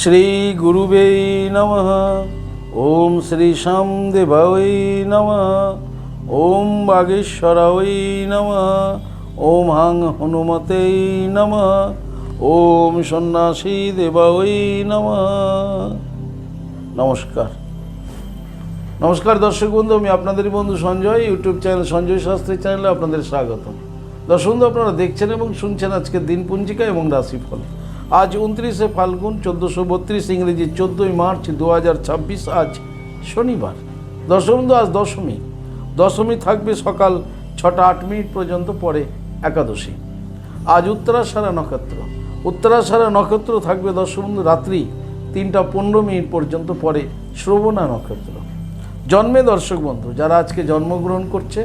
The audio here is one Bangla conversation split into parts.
শ্রী গুরুবে নমঃ। ওম শ্রী শ্যামদেবায় নমঃ। ওম বাগেশ্বরায় নমঃ। ওম হাং হনুমতে নমঃ। ওম সন্ন্যাসী দেবায় নমঃ। নমস্কার নমস্কার দর্শক বন্ধু, আমি আপনাদেরই বন্ধু সঞ্জয়। ইউটিউব চ্যানেল সঞ্জয় শাস্ত্রী চ্যানেলে আপনাদের স্বাগতম। দর্শক বন্ধু, আপনারা দেখছেন এবং শুনছেন আজকের দিনপঞ্জিকা এবং রাশিফল। আজ 29শে ফাল্গুন 1432, ইংরেজি 14ই মার্চ 2026। আজ শনিবার। দর্শক বন্ধু, আজ দশমী। দশমী থাকবে সকাল 6টা 8 মিনিট পর্যন্ত, পরে একাদশী। আজ উত্তরাষাঢ়া নক্ষত্র। উত্তরাষাঢ়া নক্ষত্র থাকবে দর্শক বন্ধু রাত্রি 3টা 15 মিনিট পর্যন্ত, পরে শ্রবণা নক্ষত্র। জন্মে দর্শক বন্ধু যারা আজকে জন্মগ্রহণ করছে,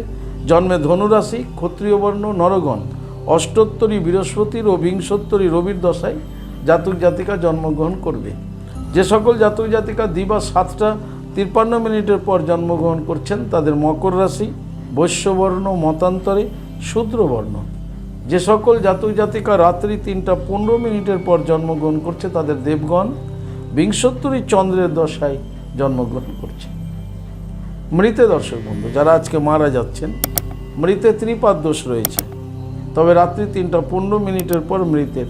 জন্মে ধনুরাশি, ক্ষত্রিয় বর্ণ, নরগণ, অষ্টোত্তরী বৃহস্পতির ও বিংশোত্তরী রবির দশায় জাতক জাতিকা জন্মগ্রহণ করবে। যে সকল জাতক জাতিকা দিবা 7টা 53 মিনিটের পর জন্মগ্রহণ করছেন তাদের মকর রাশি, বৈশ্যবর্ণ, মতান্তরে শূদ্রবর্ণ। যে সকল জাতক জাতিকা রাত্রি 3টা 15 মিনিটের পর জন্মগ্রহণ করছে তাদের দেবগণ, বিংশোত্তরী চন্দ্রের দশায় জন্মগ্রহণ করছে। মৃতে দর্শক বন্ধু যারা আজকে মারা যাচ্ছেন, মৃতে ত্রিপাদ দোষ রয়েছে, তবে রাত্রি 3টা 15 মিনিটের পর মৃতের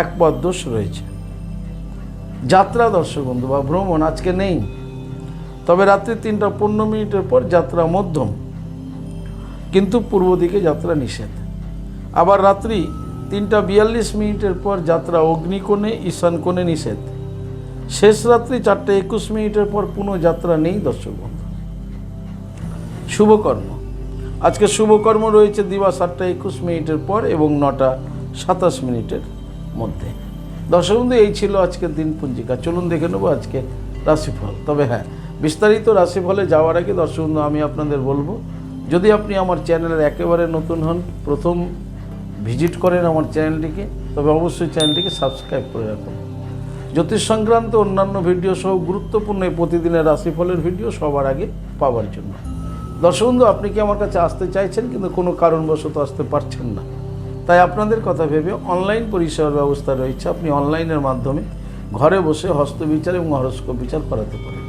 একপাদ দোষ রয়েছে। যাত্রা দর্শক বন্ধু বা ভ্রমণ আজকে নেই, তবে রাত্রি 3টা 15 মিনিটের পর যাত্রা মধ্যম, কিন্তু পূর্ব দিকে যাত্রা নিষেধ। আবার রাত্রি 3টা 42 মিনিটের পর যাত্রা অগ্নিকোণে, ঈশান কোণে নিষেধ। শেষ রাত্রি 4টা 21 মিনিটের পর পুনঃ যাত্রা নেই দর্শক বন্ধু। শুভকর্ম আজকে শুভকর্ম রয়েছে দিবা 7টা 21 মিনিটের পর এবং 9টা 27 মিনিটের মধ্যে। দর্শক বন্ধু, এই ছিল আজকের দিন পঞ্জিকা। চলুন দেখে নেব আজকে রাশিফল। তবে হ্যাঁ, বিস্তারিত রাশিফলে যাওয়ার আগে দর্শক বন্ধু আমি আপনাদের বলবো, যদি আপনি আমার চ্যানেলের একেবারে নতুন হন, প্রথম ভিজিট করেন আমার চ্যানেলটিকে, তবে অবশ্যই চ্যানেলটিকে সাবস্ক্রাইব করে রাখুন। জ্যোতিষ সংক্রান্ত অন্যান্য ভিডিও সহ গুরুত্বপূর্ণ এই প্রতিদিনের রাশিফলের ভিডিও সবার আগে পাওয়ার জন্য। দর্শক বন্ধু, আপনি কি আমার কাছে আসতে চাইছেন কিন্তু কোনো কারণবশত আসতে পারছেন না, তাই আপনাদের কথা ভেবে অনলাইন পরিষেবার ব্যবস্থা রয়েছে। আপনি অনলাইনের মাধ্যমে ঘরে বসে হস্তবিচার এবং হরস্কোপ বিচার করাতে পারেন।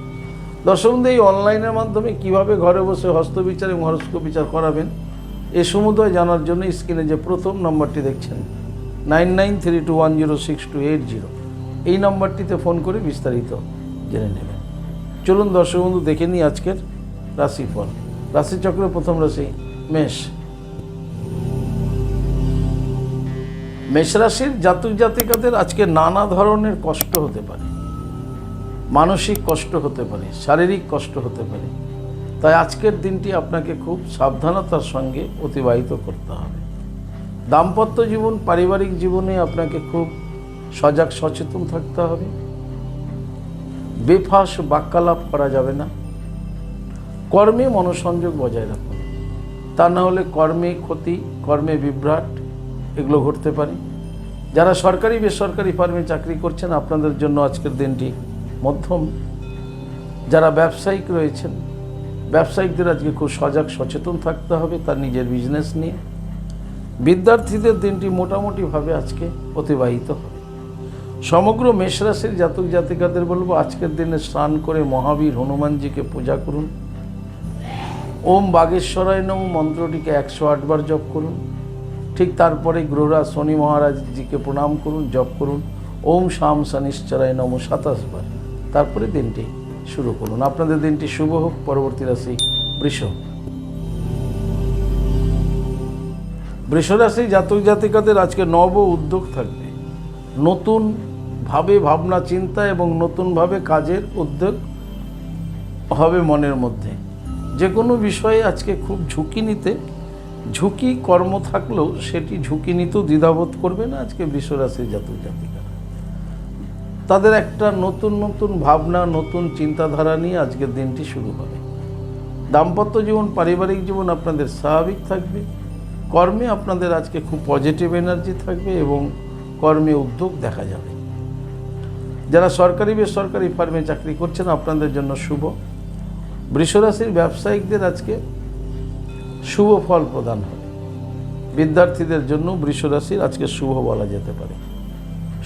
দর্শক বন্ধু, এই অনলাইনের মাধ্যমে কিভাবে ঘরে বসে হস্তবিচার এবং হরস্কোপ বিচার করাবেন এ সমুদয় জানার জন্য স্ক্রিনে যে প্রথম নম্বরটি দেখছেন 9932106280, এই নম্বরটিতে ফোন করে বিস্তারিত জেনে নেবেন। চলুন দর্শক বন্ধু দেখে নিই আজকের রাশিফল। রাশিচক্রের প্রথম রাশি মেষ। মেষ রাশির জাতক জাতিকাদের আজকে নানা ধরনের কষ্ট হতে পারে, মানসিক কষ্ট হতে পারে, শারীরিক কষ্ট হতে পারে। তাই আজকের দিনটি আপনাকে খুব সাবধানতার সঙ্গে অতিবাহিত করতে হবে। দাম্পত্য জীবন, পারিবারিক জীবনে আপনাকে খুব সজাগ সচেতন থাকতে হবে। বেফাঁস বাক্যালাপ করা যাবে না। কর্মে মনোসংযোগ বজায় রাখুন, তা না হলে কর্মে ক্ষতি, কর্মে বিভ্রাট এগুলো ঘটতে পারে। যারা সরকারি বেসরকারি ফার্মে চাকরি করছেন আপনাদের জন্য আজকের দিনটি মধ্যম। যারা ব্যবসায়িক রয়েছেন, ব্যবসায়িকদের আজকে খুব সজাগ সচেতন থাকতে হবে তার নিজের বিজনেস নিয়ে। বিদ্যার্থীদের দিনটি মোটামুটিভাবে আজকে অতিবাহিত হবে। সমগ্র মেষ রাশির জাতক জাতিকাদের বলবো আজকের দিনে স্নান করে মহাবীর হনুমানজিকে পূজা করুন। ওম বাগেশ্বরায় নমঃ মন্ত্রটিকে 108 বার জপ করুন। ঠিক তারপরে গ্রহরাজ শনি মহারাজজিকে প্রণাম করুন, জপ করুন ওম শাম শনিশ্চরায় নমঃ 27 বার। তারপরে দিনটি শুরু করুন। আপনাদের দিনটি শুভ হোক। পরবর্তী রাশি বৃষ। বৃষ রাশি জাতক জাতিকাদের আজকে নব উদ্যোগ থাকবে। নতুনভাবে ভাবনা চিন্তা এবং নতুনভাবে কাজের উদ্যোগ হবে মনের মধ্যে। যে কোনো বিষয়ে আজকে খুব ঝুঁকি কর্ম থাকলেও সেটি ঝুঁকি নিতেও দ্বিধাবোধ করবে না আজকে বৃষ রাশির জাতক জাতিকারা। তাদের একটা নতুন ভাবনা, নতুন চিন্তাধারা নিয়ে আজকের দিনটি শুরু হবে। দাম্পত্য জীবন, পারিবারিক জীবন আপনাদের স্বাভাবিক থাকবে। কর্মে আপনাদের আজকে খুব পজিটিভ এনার্জি থাকবে এবং কর্মে উদ্যোগ দেখা যাবে। যারা সরকারি বেসরকারি ফার্মে চাকরি করছেন আপনাদের জন্য শুভ। বৃষ রাশির ব্যবসায়িকদের আজকে শুভ ফল প্রদান হবে। বিদ্যার্থীদের জন্য বৃষ রাশির আজকে শুভ বলা যেতে পারে।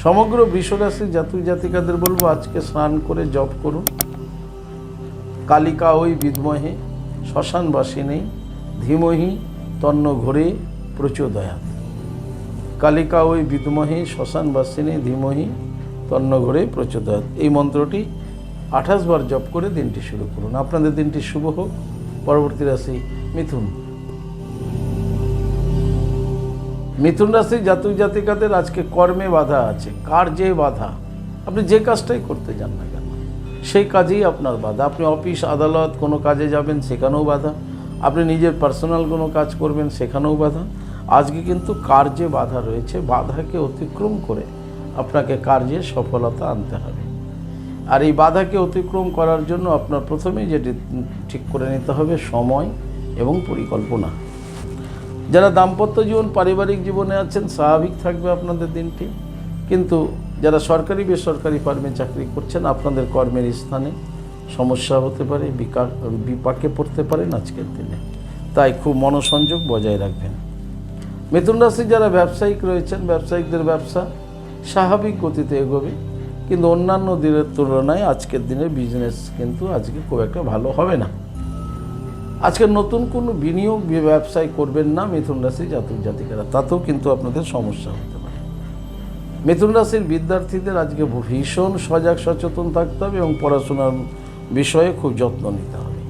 সমগ্র বৃষ রাশির জাতক জাতিকাদের বলবো আজকে স্নান করে জপ করুন। কালিকা ওই বিদ্মহে শ্মশানবাসিনী ধীমহি তন্ন ঘোরে প্রচোদয়াৎ। কালিকা ওই বিদ্মহে শ্মশানবাসিনী ধীমহি তন্ন ঘোরে প্রচোদয়াৎ। এই মন্ত্রটি 28 বার জপ করে দিনটি শুরু করুন। আপনাদের দিনটি শুভ হোক। পরবর্তী রাশি মিথুন। মিথুন রাশির জাতক জাতিকাদের আজকে কর্মে বাধা আছে, কার্যে বাধা। আপনি যে কাজটাই করতে যান না কেন সেই কাজেই আপনার বাধা। আপনি অফিস আদালত কোনো কাজে যাবেন সেখানেও বাধা, আপনি নিজের পার্সোনাল কোনো কাজ করবেন সেখানেও বাধা। আজকে কিন্তু কার্যে বাধা রয়েছে, বাধাকে অতিক্রম করে আপনাকে কার্যে সফলতা আনতে হবে। আর এই বাধাকে অতিক্রম করার জন্য আপনার প্রথমেই যেটি ঠিক করে নিতে হবে সময় এবং পরিকল্পনা। যারা দাম্পত্য জীবন পারিবারিক জীবনে আছেন স্বাভাবিক থাকবে আপনাদের দিনটি, কিন্তু যারা সরকারি বেসরকারি ফার্মে চাকরি করছেন আপনাদের কর্মের স্থানে সমস্যা হতে পারে, বিপাকে পড়তে পারেন আজকের দিনে, তাই খুব মনোসংযোগ বজায় রাখবেন। মিথুন রাশি যারা ব্যবসায়িক রয়েছেন ব্যবসায়িকদের ব্যবসা স্বাভাবিক গতিতে এগোবে, কিন্তু অন্যান্য দিনের তুলনায় আজকের দিনে বিজনেস কিন্তু আজকে খুব একটা ভালো হবে না। আজকে নতুন কোনো বিনিয়োগ ব্যবসায় করবেন না মিথুন রাশি জাতক জাতিকারা, তাতেও কিন্তু আপনাদের সমস্যা হতে পারে। মিথুন রাশির বিদ্যার্থীদের আজকে ভীষণ সজাগ সচেতন থাকতে হবে এবং পড়াশোনার বিষয়ে খুব যত্ন নিতে হবে।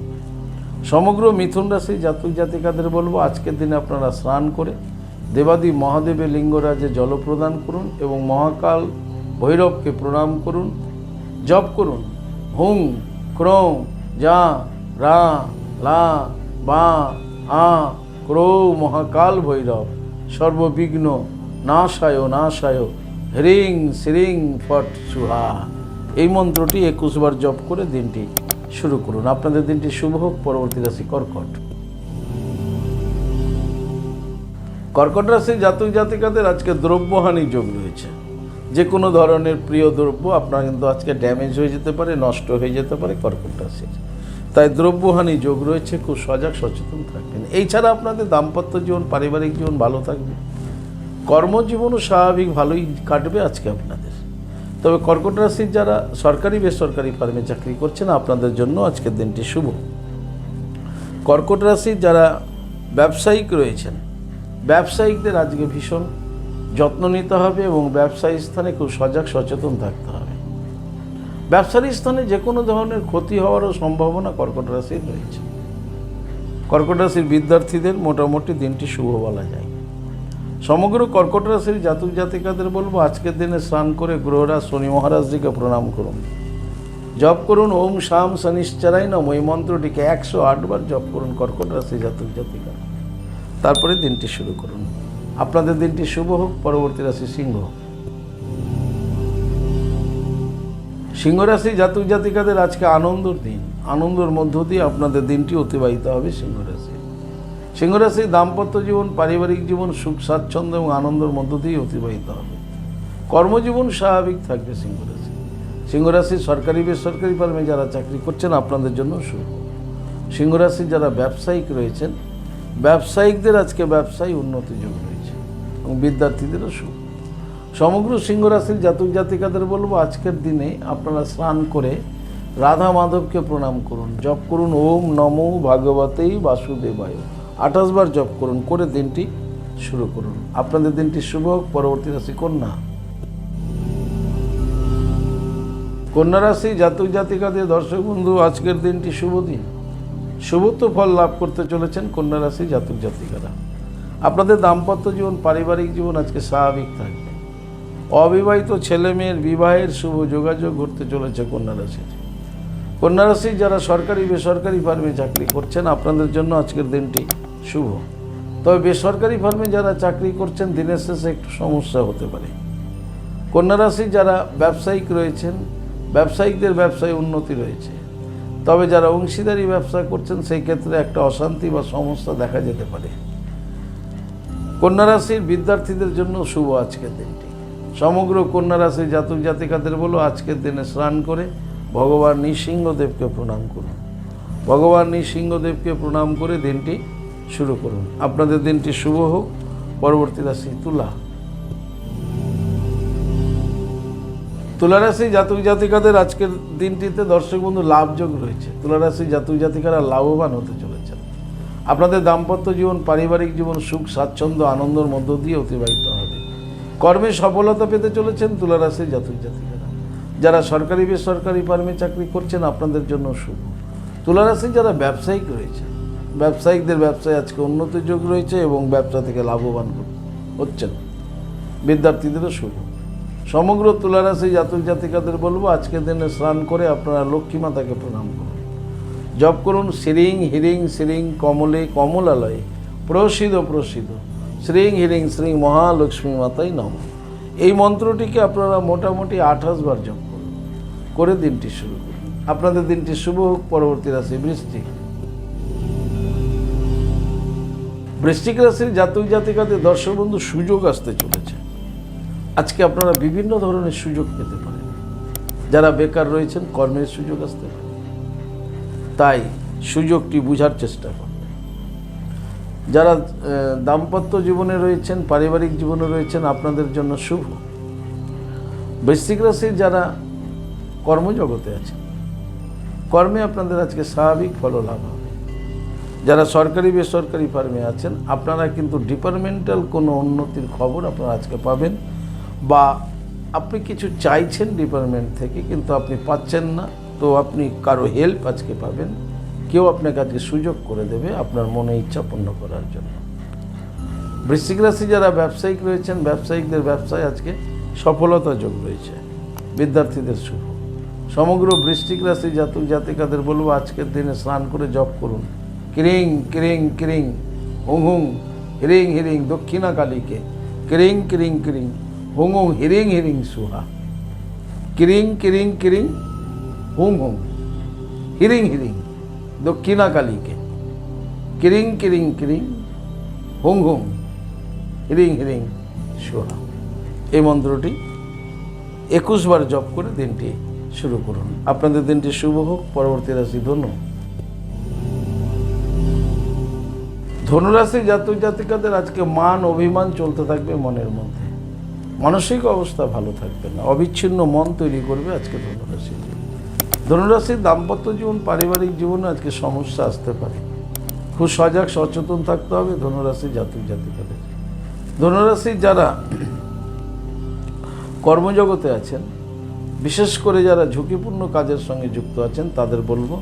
সমগ্র মিথুন রাশি জাতক জাতিকাদের বলবো আজকের দিনে আপনারা স্নান করে দেবাদি মহাদেবের লিঙ্গরাজে জল প্রদান করুন এবং মহাকাল ভৈরবকে প্রণাম করুন। জপ করুন হুং ক্রৌং যা রা লা বা আ ক্রৌ মহাকাল ভৈরব সর্ববিঘ্ন নাশায় নাশায় হ্রিং শ্রিং ফট সুহা। এই মন্ত্রটি 21 বার জপ করে দিনটি শুরু করুন। আপনাদের দিনটি শুভ হোক। পরবর্তী রাশি কর্কট। কর্কট রাশির জাতক জাতিকাদের আজকে দ্রব্যহানি যোগ রয়েছে। যে কোনো ধরনের প্রিয় দ্রব্য আপনার কিন্তু আজকে ড্যামেজ হয়ে যেতে পারে, নষ্ট হয়ে যেতে পারে কর্কট রাশির, তাই দ্রব্যহানি যোগ রয়েছে, খুব সজাগ সচেতন থাকবেন। এই ছাড়া আপনাদের দাম্পত্য জীবন পারিবারিক জীবন ভালো থাকবে, কর্মজীবনও স্বাভাবিক ভালোই কাটবে আজকে আপনাদের। তবে কর্কট রাশির যারা সরকারি বেসরকারি ফার্মে চাকরি করছেন আপনাদের জন্য আজকের দিনটি শুভ। কর্কট রাশির যারা ব্যবসায়িক রয়েছেন ব্যবসায়িকদের আজকে ভীষণ যত্ন নিতে হবে এবং ব্যবসায়ী স্থানে খুব সজাগ সচেতন থাকতে হবে। ব্যবসার স্থানে যে কোনো ধরনের ক্ষতি হওয়ারও সম্ভাবনা কর্কট রাশির রয়েছে। কর্কট রাশির বিদ্যার্থীদের মোটামুটি দিনটি শুভ বলা যায়। সমগ্র কর্কট রাশির জাতক জাতিকাদের বলবো আজকের দিনে স্নান করে গ্রহরাজ শনি মহারাজজিকে প্রণাম করুন। জপ করুন ওম শাম শনিশ্চরাই নম। এই মন্ত্রটিকে 108 বার জপ করুন কর্কট রাশির জাতক জাতিকা, তারপরে দিনটি শুরু করুন। আপনাদের দিনটি শুভ হোক। পরবর্তী রাশি সিংহ। সিংহ রাশি জাতক জাতিকাদের আজকে আনন্দের দিন, আনন্দের মধ্য দিয়ে আপনাদের দিনটি অতিবাহিত হবে। সিংহ রাশির দাম্পত্য জীবন পারিবারিক জীবন সুখ স্বাচ্ছন্দ্য এবং আনন্দের মধ্য দিয়ে অতিবাহিত হবে। কর্মজীবন স্বাভাবিক থাকবে সিংহ রাশির সরকারি বেসরকারি ফার্মে যারা চাকরি করছেন আপনাদের জন্য শুভ। সিংহ রাশির যারা ব্যবসায়িক রয়েছেন ব্যবসায়িকদের আজকে ব্যবসায় উন্নতি যোগ রয়েছে এবং বিদ্যার্থীদেরও শুভ। সমগ্র সিংহ রাশির জাতক জাতিকাদের বলবো আজকের দিনে আপনারা স্নান করে রাধা মাধবকে প্রণাম করুন। জপ করুন ওম নমো ভাগবতেই বাসুদেবায়। 28 বার জপ করুন, করে দিনটি শুরু করুন। আপনাদের দিনটি শুভ হোক। পরবর্তী রাশি কন্যা। কন্যা রাশি জাতক জাতিকাদের দর্শক বন্ধু আজকের দিনটি শুভ দিন, শুভত্ব ফল লাভ করতে চলেছেন কন্যা রাশি জাতক জাতিকারা। আপনাদের দাম্পত্য জীবন পারিবারিক জীবন আজকে স্বাভাবিক থাকবে। অবিবাহিত ছেলে মেয়ের বিবাহের শুভ যোগাযোগ ঘটতে চলেছে কন্যা রাশির। কন্যা রাশি যারা সরকারি বেসরকারি ফার্মে চাকরি করছেন আপনাদের জন্য আজকের দিনটি শুভ। তবে বেসরকারি ফার্মে যারা চাকরি করছেন দিনের শেষে একটু সমস্যা হতে পারে। কন্যা রাশি যারা ব্যবসায়িক রয়েছেন ব্যবসায়িকদের ব্যবসায় উন্নতি রয়েছে, তবে যারা অংশীদারি ব্যবসা করছেন সেই ক্ষেত্রে একটা অশান্তি বা সমস্যা দেখা যেতে পারে। কন্যা রাশির বিদ্যার্থীদের জন্য শুভ আজকের দিনটি। সমগ্র কন্যা রাশির জাতক জাতিকাদের বলো আজকের দিনে স্নান করে ভগবান নৃসিংহদেবকে প্রণাম করুন। ভগবান নৃসিংহদেবকে প্রণাম করে দিনটি শুরু করুন। আপনাদের দিনটি শুভ হোক। পরবর্তী রাশি তুলা। তুলারাশি জাতক জাতিকাদের আজকের দিনটিতে দর্শক বন্ধু লাভযোগ রয়েছে। তুলারাশি জাতক জাতিকারা লাভবান হতে চলেছেন। আপনাদের দাম্পত্য জীবন, পারিবারিক জীবন সুখ স্বাচ্ছন্দ্য আনন্দের মধ্য দিয়ে অতিবাহিত হবে। কর্মে সফলতা পেতে চলেছেন তুলারাশি জাতক জাতিকারা। যারা সরকারি বেসরকারি ফার্মে চাকরি করছেন আপনাদের জন্য শুভ। তুলারাশি যারা ব্যবসায়িক রয়েছে, ব্যবসায়িকদের ব্যবসায় আজকে উন্নতির যোগ রয়েছে এবং ব্যবসা থেকে লাভবান হচ্ছেন। বিদ্যার্থীদেরও শুভ। সমগ্র তুলারাশি জাতক জাতিকাদের বলবো আজকের দিনে স্নান করে আপনারা লক্ষ্মী মাতাকে প্রণাম করুন। জপ করুন শ্রীং হিরিং শ্রীং কমলে কমলালয়ে প্রসিদ্ধ প্রসিদ্ধ শ্রীং হিরিং শ্রীং মহালক্ষ্মী মাতাই নম। এই মন্ত্রটিকে আপনারা মোটামুটি 28 বার জপ করুন, করে দিনটি শুরু করুন। আপনাদের দিনটি শুভ হোক। পরবর্তী রাশি বৃশ্চিক। বৃশ্চিক রাশির জাতক জাতিকাদের দর্শক বন্ধু সুযোগ আসতে চলেছে। আজকে আপনারা বিভিন্ন ধরনের সুযোগ পেতে পারেন। যারা বেকার রয়েছেন কর্মের সুযোগ আসতে পারে, তাই সুযোগটি বুঝার চেষ্টা করবেন। যারা দাম্পত্য জীবনে রয়েছেন, পারিবারিক জীবনে রয়েছেন আপনাদের জন্য শুভ। বৃশ্চিক রাশির যারা কর্মজগতে আছেন, কর্মে আপনাদের আজকে স্বাভাবিক ফললাভ হবে। যারা সরকারি বেসরকারি ফার্মে আছেন আপনারা কিন্তু ডিপার্টমেন্টাল কোনো উন্নতির খবর আপনারা আজকে পাবেন, বা আপনি কিছু চাইছেন ডিপার্টমেন্ট থেকে কিন্তু আপনি পাচ্ছেন না, তো আপনি কারো হেল্প আজকে পাবেন। কেউ আপনাকে আজকে সুযোগ করে দেবে আপনার মনে ইচ্ছা পূর্ণ করার জন্য। বৃশ্চিক রাশি যারা ব্যবসায়িক রয়েছেন, ব্যবসায়িকদের ব্যবসায় আজকে সফলতা যোগ রয়েছে। বিদ্যার্থীদের শুভ। সমগ্র বৃশ্চিক রাশি জাতক জাতিকাদের বলবো আজকের দিনে স্নান করে জপ করুন ক্রিং ক্রিং ক্রিং হুং হুং হিরিং হিরিং দক্ষিণা কালীকে ক্রিং ক্রিং ক্রিং হুং হুং হিরিং হিরিং সুহা। ক্রিং ক্রিং ক্রিং হুং হুং হিরিং হিরিং দক্ষিণা কালীকে ক্রিং ক্রিং ক্রিং হুং হুং হিরিং হিরিং সুহা। এই মন্ত্রটি 21 বার জপ করে দিনটি শুরু করুন। আপনাদের দিনটি শুভ হোক। পরবর্তী রাশি ধনু। ধনুরাশি জাতক জাতিকাদের আজকে মান অভিমান চলতে থাকবে মনের মধ্যে। মানসিক অবস্থা ভালো থাকবে না, অবিচ্ছিন্ন মন তৈরি করবে আজকে ধনুরাশি। ধনুরাশির দাম্পত্য জীবন, পারিবারিক জীবনে আজকে সমস্যা আসতে পারে। খুব সজাগ সচেতন থাকতে হবে ধনুরাশি জাতক জাতিকাদের। ধনুরাশি যারা কর্মজগতে আছেন, বিশেষ করে যারা ঝুঁকিপূর্ণ কাজের সঙ্গে যুক্ত আছেন তাদের বলবো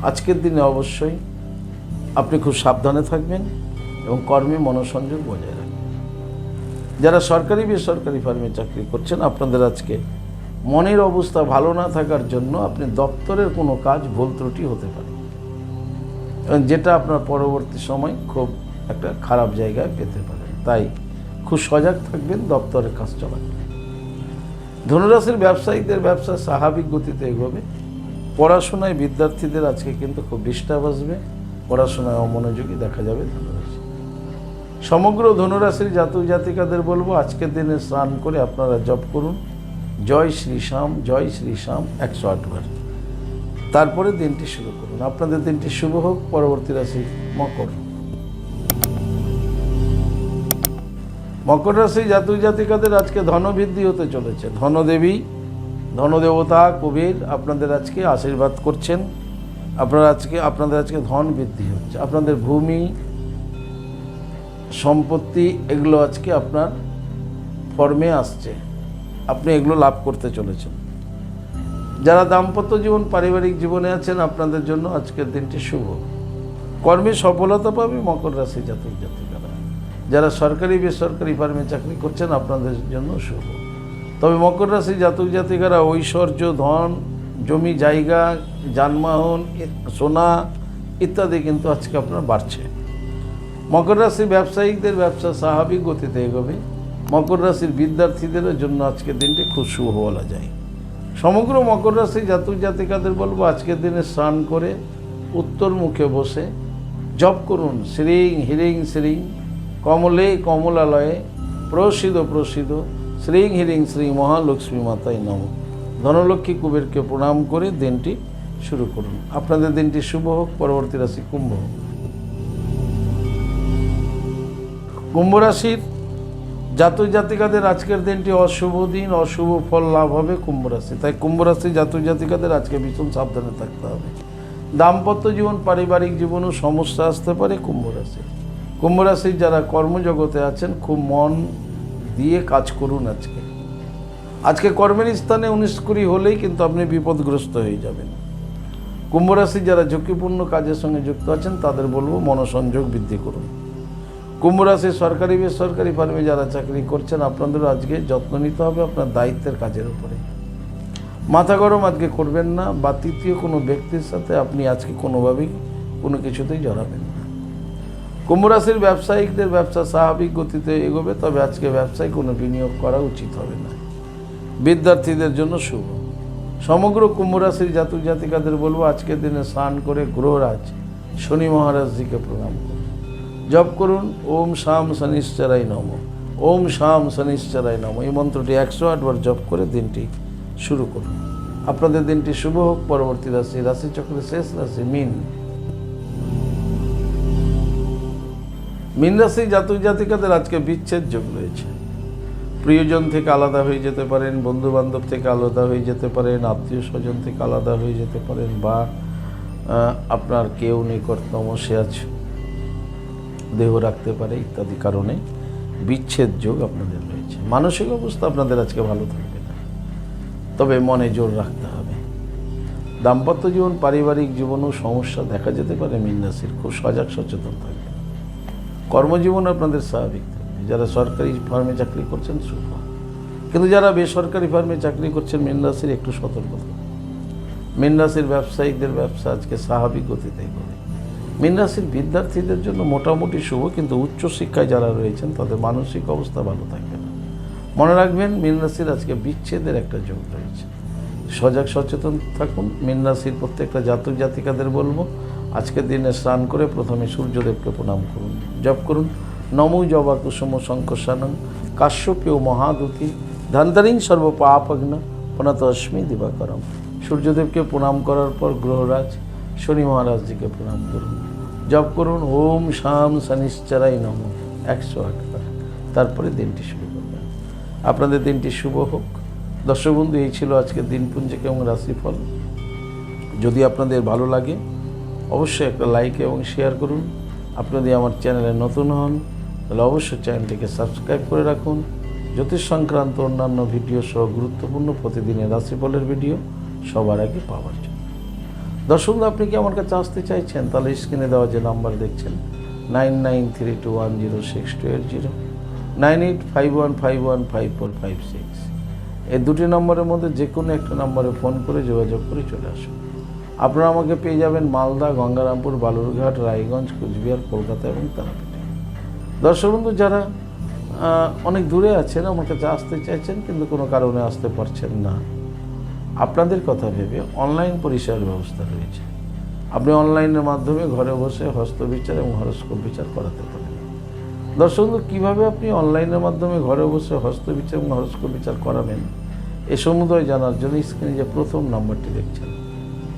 আজকের দিনে অবশ্যই আপনি খুব সাবধানে থাকবেন এবং কর্মে মনোসংযোগ বজায় রাখবেন। যারা সরকারি বেসরকারি ফার্মে চাকরি করছেন আপনাদের আজকে মনের অবস্থা ভালো না থাকার জন্য আপনি দপ্তরের কোনো কাজ ভুল ত্রুটি হতে পারে এবং যেটা আপনার পরবর্তী সময় খুব একটা খারাপ জায়গায় পেতে পারেন। তাই খুব সজাগ থাকবেন দপ্তরের কাজ চলাকালীন। ধনুরাশির ব্যবসায়িকদের ব্যবসা স্বাভাবিক গতিতে এগোবে। পড়াশোনায় বিদ্যার্থীদের আজকে কিন্তু খুব ডিস্টার্ব আসবে, পড়াশোনায় অমনোযোগী দেখা যাবে ধনুরাশি। সমগ্র ধনুরাশির জাতক জাতিকাদের বলবো আজকের দিনে স্নান করে আপনারা জপ করুন জয় শ্রীশ্যাম 108 বার, তারপরে দিনটি শুরু করুন। আপনাদের দিনটি শুভ হোক। পরবর্তী রাশি মকর। মকর রাশি জাতক জাতিকাদের আজকে ধনবৃদ্ধি হতে চলেছে। ধনদেবী, ধনদেবতা কুবের আপনাদের আজকে আশীর্বাদ করছেন। আপনাদের আজকে ধন বৃদ্ধি হচ্ছে। আপনাদের ভূমি সম্পত্তি এগুলো আজকে আপনার ফর্মে আসছে, আপনি এগুলো লাভ করতে চলেছেন। যারা দাম্পত্য জীবন, পারিবারিক জীবনে আছেন আপনাদের জন্য আজকের দিনটি শুভ। কর্মে সফলতা পাবে মকর রাশি জাতক জাতিকারা। যারা সরকারি বেসরকারি ফার্মে চাকরি করছেন আপনাদের জন্য শুভ। তবে মকর রাশি জাতক জাতিকারা ঐশ্বর্য, ধন, জমি জায়গা, যানবাহন, সোনা ইত্যাদি কিন্তু আজকে আপনার বাড়ছে। মকর রাশি ব্যবসায়িকদের ব্যবসা স্বাভাবিক গতিতে এগোবে। মকর রাশির বিদ্যার্থীদের জন্য আজকের দিনটি খুব শুভ বলা যায়। সমগ্র মকর রাশি জাতক জাতিকাদের বলবো আজকের দিনে স্নান করে উত্তর মুখে বসে জপ করুন শ্রীং হিরিং শ্রীং কমলে কমলালয়ে প্রসিদ্ধ প্রসিদ্ধ শ্রীং হিরিং শ্রী মহালক্ষ্মী মাতাই নম। ধনলক্ষ্মী কুবেরকে প্রণাম করে দিনটি শুরু করুন। আপনাদের দিনটি শুভ হোক। পরবর্তী রাশি কুম্ভ। কুম্ভ রাশির জাতক জাতিকাদের আজকের দিনটি অশুভ দিন, অশুভ ফল লাভ হবে কুম্ভ রাশি। তাই কুম্ভ রাশি জাতক জাতিকাদের আজকে ভীষণ সাবধানে থাকতে হবে। দাম্পত্য জীবন, পারিবারিক জীবনেও সমস্যা আসতে পারে কুম্ভ রাশি। কুম্ভ রাশির যারা কর্মজগতে আছেন খুব মন দিয়ে কাজ করুন। আজকে কর্মের স্থানে 19-20 হলেই কিন্তু আপনি বিপদগ্রস্ত হয়ে যাবেন। কুম্ভ রাশির যারা ঝুঁকিপূর্ণ কাজের সঙ্গে যুক্ত আছেন তাদের বলবো মনোসংযোগ বৃদ্ধি করুন। কুম্ভ রাশির সরকারি বেসরকারি ফার্মে যারা চাকরি করছেন আপনাদেরও আজকে যত্ন নিতে হবে আপনার দায়িত্বের কাজের উপরে। মাথা গরম আজকে করবেন না, বা তৃতীয় কোনো ব্যক্তির সাথে আপনি আজকে কোনোভাবেই কোনো কিছুতেই জড়াবেন না। কুম্ভ রাশির ব্যবসায়িকদের ব্যবসা স্বাভাবিক গতিতে এগোবে, তবে আজকে ব্যবসায় কোনো বিনিয়োগ করা উচিত হবে না। বিদ্যার্থীদের জন্য শুভ। সমগ্র কুম্ভ রাশির জাতক জাতিকাদের বলবো আজকের দিনে স্নান করে গ্রহরাজ শনি মহারাজজিকে প্রণাম করুন। জপ করুন ওম শাম শনিশ্চরায় নমঃ, ওম শাম শনিশ্চরায় নমঃ। এই মন্ত্রটি 108 বার জপ করে দিনটি শুরু করুন। আপনাদের দিনটি শুভ হোক। পরবর্তী রাশি, রাশিচক্রের শেষ রাশি মীন। মীন রাশি জাতক জাতিকাদের আজকে বিচ্ছেদ যোগ রয়েছে। প্রিয়জন থেকে আলাদা হয়ে যেতে পারেন, বন্ধু বান্ধব থেকে আলাদা হয়ে যেতে পারেন, আত্মীয় স্বজন থেকে আলাদা হয়ে যেতে পারেন, বা আপনার কেউ নিকটতম সে আজ দেহ রাখতে পারে, ইত্যাদি কারণে বিচ্ছেদ যোগ আপনাদের রয়েছে। মানসিক অবস্থা আপনাদের আজকে ভালো থাকবে না, তবে মনে জোর রাখতে হবে। দাম্পত্য জীবন, পারিবারিক জীবনেও সমস্যা দেখা যেতে পারে মীন রাশির, খুব সজাগ সচেতন থাকবে। কর্মজীবন আপনাদের স্বাভাবিক থাকবে। যারা সরকারি ফার্মে চাকরি করছেন শুভ, কিন্তু যারা বেসরকারি ফার্মে চাকরি করছেন মীন রাশির একটু সতর্ক থাকুন। মীন রাশির ব্যবসায়িকদের ব্যবসা আজকে স্বাভাবিক গতিতে এগোবে। মীন রাশির বিদ্যার্থীদের জন্য মোটামুটি শুভ, কিন্তু উচ্চশিক্ষায় যারা রয়েছেন তাদের মানসিক অবস্থা ভালো থাকবে না। মনে রাখবেন মীন রাশির আজকে বিচ্ছেদের একটা যোগ রয়েছে। সজাগ সচেতন থাকুন। মীন রাশির প্রত্যেকটা জাতক জাতিকাদের বলবো আজকের দিনে স্নান করে প্রথমে সূর্যদেবকে প্রণাম করুন। জপ করুন নমো জবা কুসুম শঙ্কর্ষানং কাশ্যপেয় মহাদুতি ধন্তরিং সর্বপাপগ্ন প্রণত অস্মি দিবাকরম। সূর্যদেবকে প্রণাম করার পর গ্রহরাজ শনি মহারাজজিকে প্রণাম করুন। জপ করুন ওম শাম শনিশ্চরায় নমঃ 108 বার, তারপরে দিনটি শুরু করবেন। আপনাদের দিনটি শুভ হোক। দর্শক বন্ধু, এই ছিল আজকের দিনপুঞ্জিকা এবং রাশিফল। যদি আপনাদের ভালো লাগে অবশ্যই একটা লাইক এবং শেয়ার করুন। আপনি যদি আমার চ্যানেলে নতুন হন তাহলে অবশ্যই চ্যানেলটিকে সাবস্ক্রাইব করে রাখুন। জ্যোতিষ সংক্রান্ত অন্যান্য ভিডিও সহ গুরুত্বপূর্ণ প্রতিদিনের রাশিফলের ভিডিও সবার আগে পাওয়ার জন্য। দর্শক, আপনি কি আমার কাছে আসতে চাইছেন তাহলে স্ক্রিনে দেওয়া যে নাম্বার দেখছেন 9932106280, 9851515456, এই দুটি নম্বরের মধ্যে যে কোনো একটা নম্বরে ফোন করে যোগাযোগ করে চলে আসুন। আপনারা আমাকে পেয়ে যাবেন মালদা, গঙ্গারামপুর, বালুরঘাট, রায়গঞ্জ, কুচবিহার, কলকাতা এবং তারাপীঠে। দর্শক বন্ধু, যারা অনেক দূরে আছেন আমার কাছে আসতে চাইছেন কিন্তু কোনো কারণে আসতে পারছেন না, আপনাদের কথা ভেবে অনলাইন পরিষেবার ব্যবস্থা রয়েছে। আপনি অনলাইনের মাধ্যমে ঘরে বসে হস্তবিচার এবং হরস্কোপ বিচার করাতে পারেন। দর্শক বন্ধু, কীভাবে আপনি অনলাইনের মাধ্যমে ঘরে বসে হস্তবিচার এবং হরস্কোপ বিচার করাবেন এ সমুদয় জানার জন্য স্ক্রিনে যে প্রথম নাম্বারটি দেখছেন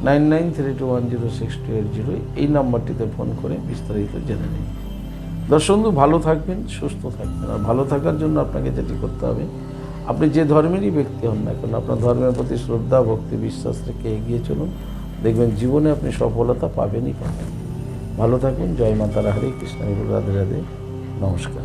9932106280, এই নাম্বারটিতে ফোন করে বিস্তারিত জেনে নিন। দর্শক বন্ধু, ভালো থাকবেন, সুস্থ থাকবেন। আর ভালো থাকার জন্য আপনাকে যেটি করতে হবে, আপনি যে ধর্মেরই ব্যক্তি হন না কেন আপনার ধর্মের প্রতি শ্রদ্ধা, ভক্তি, বিশ্বাস রেখে এগিয়ে চলুন। দেখবেন জীবনে আপনি সফলতা পাবেনই পাবেন। ভালো থাকুন। জয় মা তারা, হরে কৃষ্ণ, রাধে রাধে, নমস্কার।